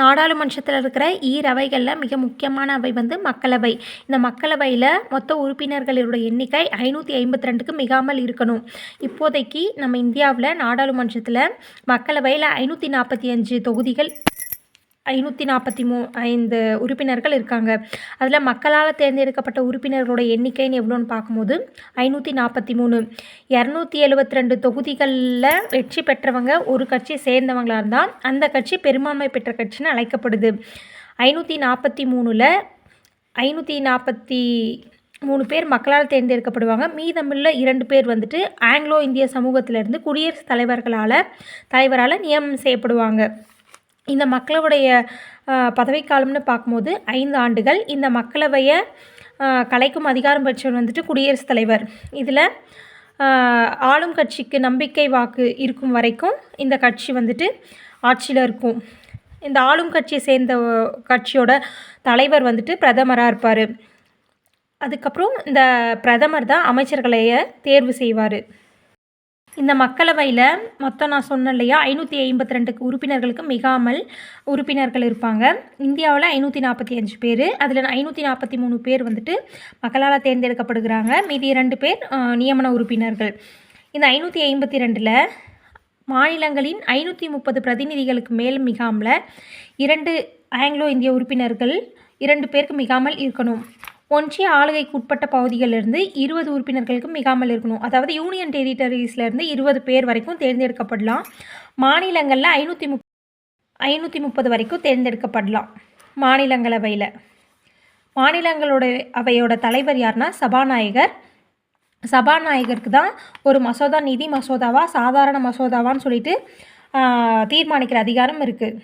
நாடாளுமன்றத்தில் இருக்கிற ஈரவைகளில் மிக முக்கியமான அவை வந்து மக்களவை. இந்த மக்களவையில் மொத்த உறுப்பினர்களுடைய எண்ணிக்கை 552க்கு மிகாமல் இருக்கணும். இப்போதைக்கு நம்ம இந்தியாவில் நாடாளுமன்றத்தில் மக்களவையில் 545 தொகுதிகள் 545 உறுப்பினர்கள் இருக்காங்க. அதில் மக்களால் தேர்ந்தெடுக்கப்பட்ட உறுப்பினர்களுடைய எண்ணிக்கைன்னு எவ்வளோன்னு பார்க்கும்போது 543. 272 தொகுதிகளில் வெற்றி பெற்றவங்க ஒரு கட்சி சேர்ந்தவங்களாக இருந்தால் அந்த கட்சி பெரும்பான்மை பெற்ற கட்சின்னு அழைக்கப்படுது. 543ல் 543 பேர் மக்களால் தேர்ந்தெடுக்கப்படுவாங்க. மீதமுள்ள 2 பேர் வந்துட்டு ஆங்கிலோ இந்திய சமூகத்திலிருந்து குடியரசுத் தலைவரால் நியமனம் செய்யப்படுவாங்க. இந்த மக்களுடைய பதவிக்காலம்னு பார்க்கும்போது 5 ஆண்டுகள். இந்த மக்களவையை கலைக்கும் அதிகாரம் பெற்றவர் வந்துட்டு குடியரசுத் தலைவர். இதில் ஆளும் கட்சிக்கு நம்பிக்கை வாக்கு இருக்கும் வரைக்கும் இந்த கட்சி வந்துட்டு ஆட்சியில் இருக்கும். இந்த ஆளும் கட்சியை சேர்ந்த கட்சியோட தலைவர் வந்துட்டு பிரதமராக இருப்பார். அதுக்கப்புறம் இந்த பிரதமர் தான் அமைச்சர்களையை தேர்வு செய்வார். இந்த மக்களவையில் மொத்தம் நான் சொன்னேன் இல்லையா, 552 உறுப்பினர்களுக்கு மிகாமல் உறுப்பினர்கள் இருப்பாங்க. இந்தியாவில் 545 பேர். அதில் 543 பேர் வந்துட்டு மக்களால் தேர்ந்தெடுக்கப்படுகிறாங்க. மீதி 2 பேர் நியமன உறுப்பினர்கள். இந்த 552ல் மாநிலங்களின் 530 பிரதிநிதிகளுக்கு மேல் மிகாமல் 2 ஆங்கிலோ இந்திய உறுப்பினர்கள் 2 பேருக்கு மிகாமல் இருக்கணும். ஒன்றிய ஆளுகைக்கு உட்பட்ட பகுதிகளிலிருந்து 20 உறுப்பினர்களுக்கு மிகாமல் இருக்கணும். அதாவது யூனியன் டெரிட்டரிஸ்லேருந்து 20 பேர் வரைக்கும் தேர்ந்தெடுக்கப்படலாம். மாநிலங்களில் 530 வரைக்கும் தேர்ந்தெடுக்கப்படலாம். மாநிலங்களோட தலைவர் யாருன்னா சபாநாயகருக்கு தான் ஒரு மசோதா நிதி மசோதாவா சாதாரண மசோதாவான்னு சொல்லிட்டு தீர்மானிக்கிற அதிகாரம் இருக்குது.